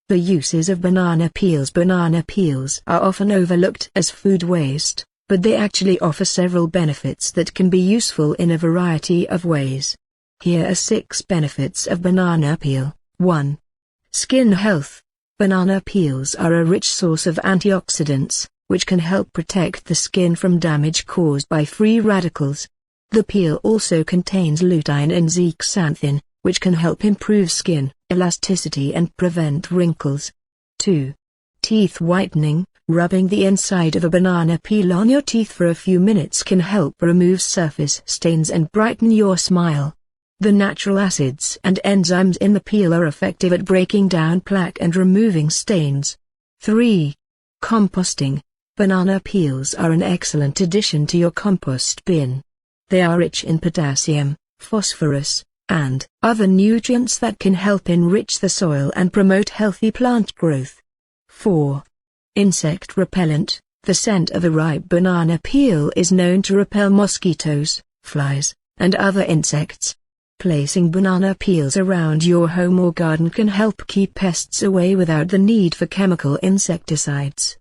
The uses of banana peels. Banana peels are often overlooked as food waste, but they actually offer several benefits that can be useful in a variety of ways. Here are 6 benefits of banana peel. 1. Skin health. Banana peels are a rich source of antioxidants, which can help protect the skin from damage caused by free radicals. The peel also contains lutein and zeaxanthin, which can help improve skin elasticity and prevent wrinkles. 2. Teeth whitening. Rubbing the inside of a banana peel on your teeth for a few minutes can help remove surface stains and brighten your smile. The natural acids and enzymes in the peel are effective at breaking down plaque and removing stains. 3. Composting. Banana peels are an excellent addition to your compost bin. They are rich in potassium, phosphorus, and other nutrients that can help enrich the soil and promote healthy plant growth. 4. Insect repellent. The scent of a ripe banana peel is known to repel mosquitoes, flies, and other insects. Placing banana peels around your home or garden can help keep pests away without the need for chemical insecticides.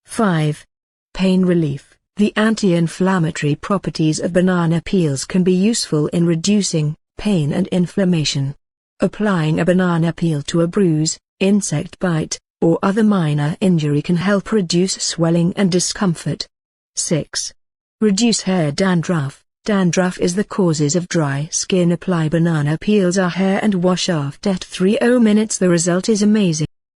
5. Pain relief. The anti-inflammatory properties of banana peels can be useful in reducing pain and inflammation. Applying a banana peel to a bruise, insect bite, or other minor injury can help reduce swelling and discomfort. 6. Reduce hair dandruff. Dandruff is the causes of dry skin. Apply banana peels on hair and wash after 30 minutes. The result is amazing.